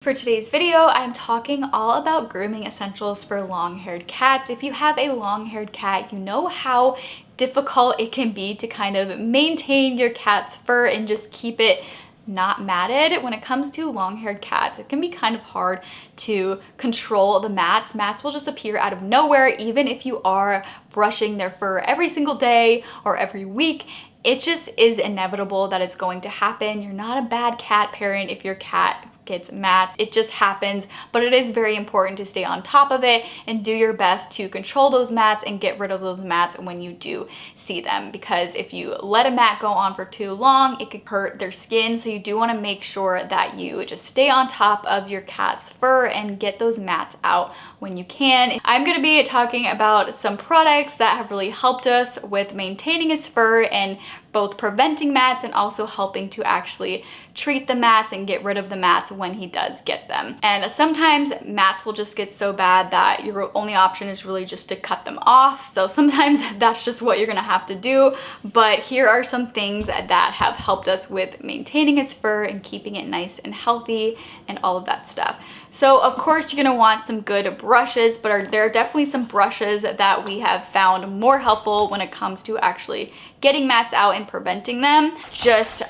For today's video, I'm talking all about grooming essentials for long-haired cats. If you have a long-haired cat, you know how difficult it can be to kind of maintain your cat's fur and just keep it not matted. When it comes to long-haired cats, it can be kind of hard to control the mats. Mats will just appear out of nowhere, even if you are brushing their fur every single day or every week. It just is inevitable that it's going to happen. You're not a bad cat parent if your cat gets mats. It just happens, but it is very important to stay on top of it and do your best to control those mats and get rid of those mats when you do see them, because if you let a mat go on for too long, it could hurt their skin. So you do want to make sure that you just stay on top of your cat's fur and get those mats out when you can. I'm going to be talking about some products that have really helped us with maintaining his fur and both preventing mats and also helping to actually treat the mats and get rid of the mats when he does get them. And sometimes mats will just get so bad that your only option is really just to cut them off. So sometimes that's just what you're gonna have to do. But here are some things that have helped us with maintaining his fur and keeping it nice and healthy and all of that stuff. So of course you're gonna want some good brushes, but there are definitely some brushes that we have found more helpful when it comes to actually getting mats out and preventing them. Just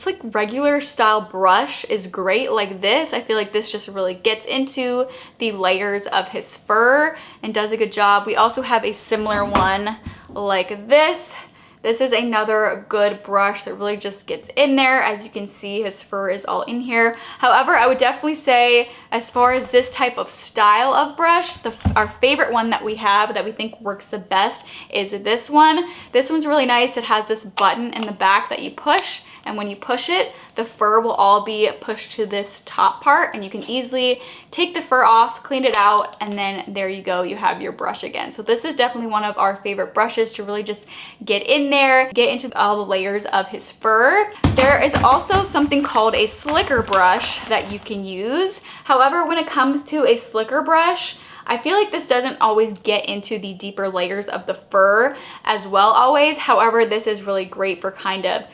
like regular style brush is great, like this. I feel like this just really gets into the layers of his fur and does a good job. We also have a similar one like this. This is another good brush that really just gets in there. As you can see, his fur is all in here. However, I would definitely say, as far as this type of style of brush, our favorite one that we have that we think works the best is this one. This one's really nice. It has this button in the back that you push, and when you push it, the fur will all be pushed to this top part, and you can easily take the fur off, clean it out, and then there you go, you have your brush again. So this is definitely one of our favorite brushes to really just get in there, get into all the layers of his fur. There is also something called a slicker brush that you can use. However, when it comes to a slicker brush, I feel like this doesn't always get into the deeper layers of the fur as well always. However, this is really great for kind of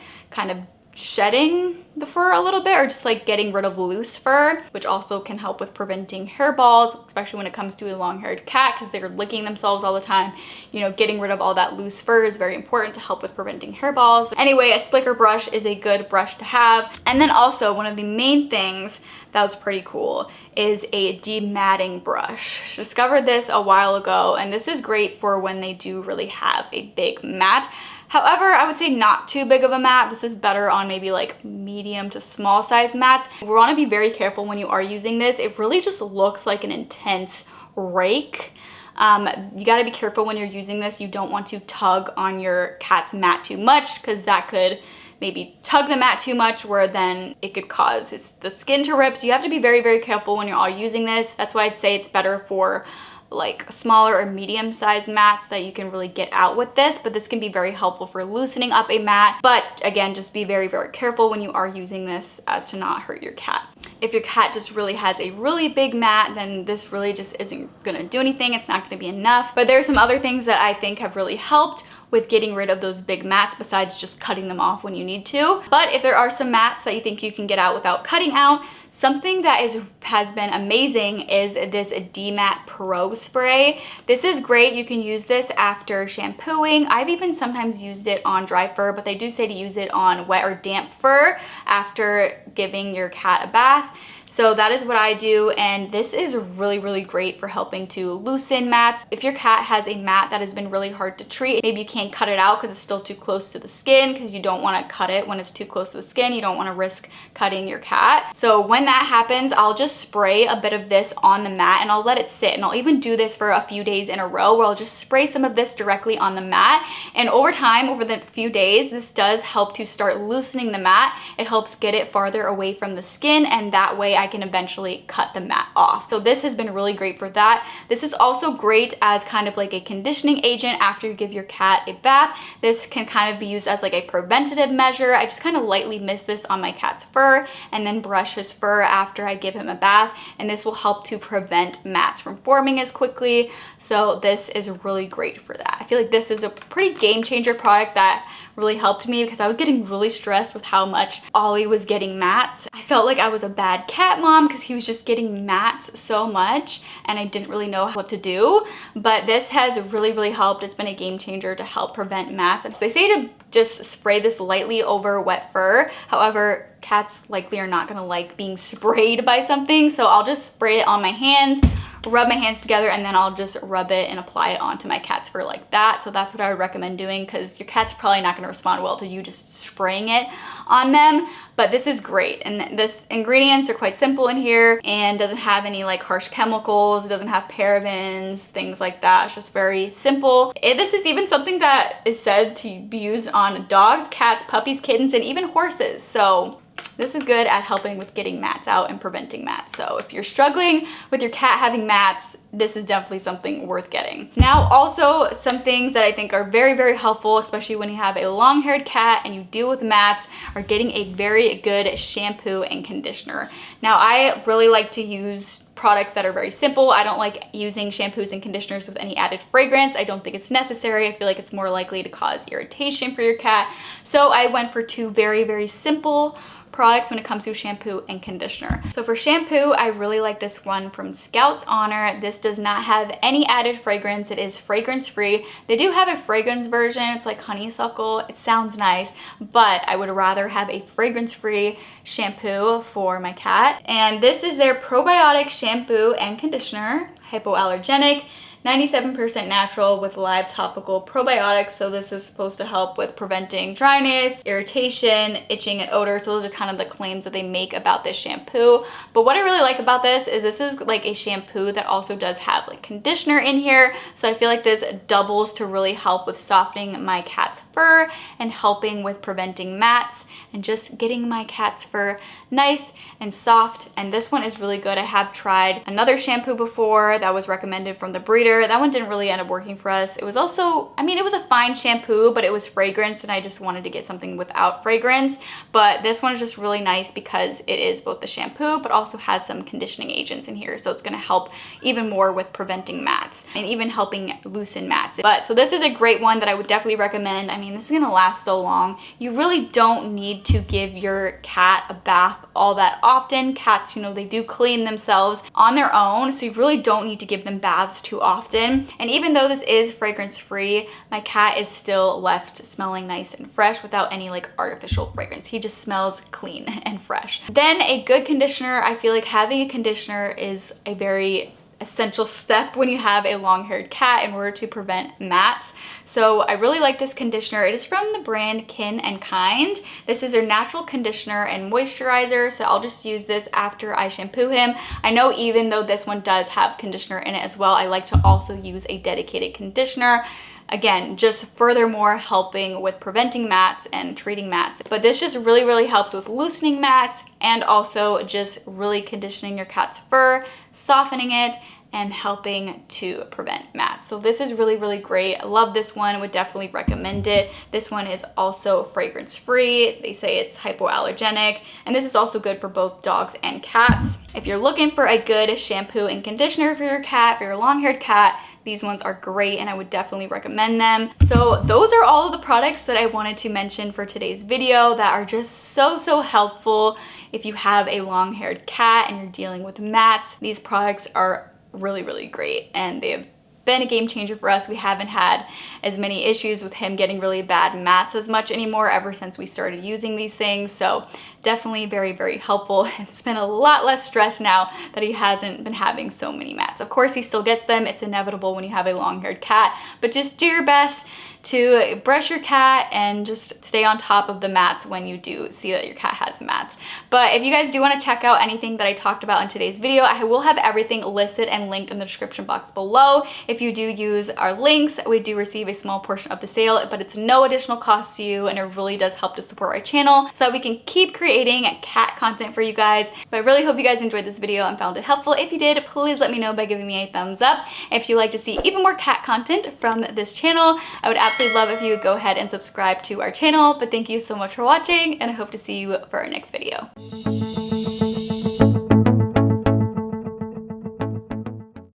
shedding the fur a little bit, or just like getting rid of loose fur, which also can help with preventing hairballs, especially when it comes to a long-haired cat because they're licking themselves all the time. You know, getting rid of all that loose fur is very important to help with preventing hairballs. Anyway, a slicker brush is a good brush to have. And then also one of the main things that was pretty cool is a dematting brush. Discovered this a while ago, and this is great for when they do really have a big mat. However, I would say not too big of a mat. This is better on maybe like medium to small size mats. We want to be very careful when you are using this. It really just looks like an intense rake. You got to be careful when you're using this. You don't want to tug on your cat's mat too much, because that could maybe tug the mat too much, where then it could cause the skin to rip. So you have to be very, very careful when you're all using this. That's why I'd say it's better for like smaller or medium-sized mats that you can really get out with this, but this can be very helpful for loosening up a mat. But again, just be very, very careful when you are using this as to not hurt your cat. If your cat just really has a really big mat, then this really just isn't gonna do anything. It's not gonna be enough. But there's some other things that I think have really helped with getting rid of those big mats besides just cutting them off when you need to. But if there are some mats that you think you can get out without cutting out, something that has been amazing is this Demat Pro spray. This is great. You can use this after shampooing. I've even sometimes used it on dry fur, but they do say to use it on wet or damp fur after giving your cat a bath. So that is what I do, and this is really, really great for helping to loosen mats. If your cat has a mat that has been really hard to treat, maybe you can't cut it out because it's still too close to the skin, because you don't want to cut it when it's too close to the skin. You don't want to risk cutting your cat. So when that happens, I'll just spray a bit of this on the mat and I'll let it sit. And I'll even do this for a few days in a row, where I'll just spray some of this directly on the mat. And over time, over the few days, this does help to start loosening the mat. It helps get it farther away from the skin, and that way I can eventually cut the mat off. So this has been really great for that. This is also great as kind of like a conditioning agent after you give your cat a bath. This can kind of be used as like a preventative measure. I just kind of lightly mist this on my cat's fur and then brush his fur after I give him a bath, and this will help to prevent mats from forming as quickly. So this is really great for that. I feel like this is a pretty game changer product that really helped me, because I was getting really stressed with how much Ollie was getting mats. I felt like I was a bad cat cat mom because he was just getting mats so much and I didn't really know what to do. But this has really helped. It's been a game changer to help prevent mats. So they say to just spray this lightly over wet fur. However, cats likely are not gonna like being sprayed by something. So I'll just spray it on my hands, rub my hands together, and then I'll just rub it and apply it onto my cat's fur like that. So that's what I would recommend doing because your cat's probably not gonna respond well to you just spraying it on them. But this is great, and this ingredients are quite simple in here and doesn't have any like harsh chemicals. It doesn't have parabens, things like that. It's just very simple. This is even something that is said to be used on dogs, cats, puppies, kittens, and even horses. So this is good at helping with getting mats out and preventing mats. So if you're struggling with your cat having mats, this is definitely something worth getting. Now, also some things that I think are very helpful, especially when you have a long-haired cat and you deal with mats, are getting a very good shampoo and conditioner. Now, I really like to use products that are very simple. I don't like using shampoos and conditioners with any added fragrance. I don't think it's necessary. I feel like it's more likely to cause irritation for your cat. So I went for two very simple products when it comes to shampoo and conditioner. So for shampoo, I really like this one from Scout's Honor. This does not have any added fragrance. It is fragrance free. They do have a fragrance version. It's like honeysuckle. It sounds nice, but I would rather have a fragrance free shampoo for my cat. And this is their probiotic shampoo and conditioner, hypoallergenic, 97% natural with live topical probiotics. So this is supposed to help with preventing dryness, irritation, itching, and odor. So those are kind of the claims that they make about this shampoo. But what I really like about this is like a shampoo that also does have like conditioner in here. So I feel like this doubles to really help with softening my cat's fur and helping with preventing mats and just getting my cat's fur nice and soft. And this one is really good. I have tried another shampoo before that was recommended from the breeder. That one didn't really end up working for us. It was also, I mean, it was a fine shampoo, but it was fragrance and I just wanted to get something without fragrance. But this one is just really nice because it is both the shampoo, but also has some conditioning agents in here. So it's gonna help even more with preventing mats and even helping loosen mats. But so this is a great one that I would definitely recommend. I mean, this is gonna last so long. You really don't need to give your cat a bath all that often. Cats, you know, they do clean themselves on their own. So you really don't need to give them baths too often. And even though this is fragrance free, my cat is still left smelling nice and fresh without any like artificial fragrance. He just smells clean and fresh. Then a good conditioner. I feel like having a conditioner is a very essential step when you have a long-haired cat in order to prevent mats. So I really like this conditioner. It is from the brand Kin and Kind. This is their natural conditioner and moisturizer. So I'll just use this after I shampoo him. I know even though this one does have conditioner in it as well, I like to also use a dedicated conditioner. Again, just furthermore helping with preventing mats and treating mats. But this just really helps with loosening mats and also just really conditioning your cat's fur, softening it, and helping to prevent mats. So this is really great. I love this one, would definitely recommend it. This one is also fragrance free. They say it's hypoallergenic, and this is also good for both dogs and cats. If you're looking for a good shampoo and conditioner for your cat, for your long-haired cat, these ones are great and I would definitely recommend them. So those are all of the products that I wanted to mention for today's video that are just so helpful if you have a long-haired cat and you're dealing with mats. These products are really great and they have been a game changer for us. We haven't had as many issues with him getting really bad mats as much anymore ever since we started using these things. So definitely very helpful. And it's been a lot less stress now that he hasn't been having so many mats. Of course, he still gets them. It's inevitable when you have a long-haired cat, but just do your best to brush your cat and just stay on top of the mats when you do see that your cat has mats. But if you guys do want to check out anything that I talked about in today's video, I will have everything listed and linked in the description box below. If you do use our links, we do receive a small portion of the sale, but it's no additional cost to you and it really does help to support our channel so that we can keep creating cat content for you guys. But I really hope you guys enjoyed this video and found it helpful. If you did, please let me know by giving me a thumbs up. If you'd like to see even more cat content from this channel, I would absolutely love if you would go ahead and subscribe to our channel. But thank you so much for watching and I hope to see you for our next video.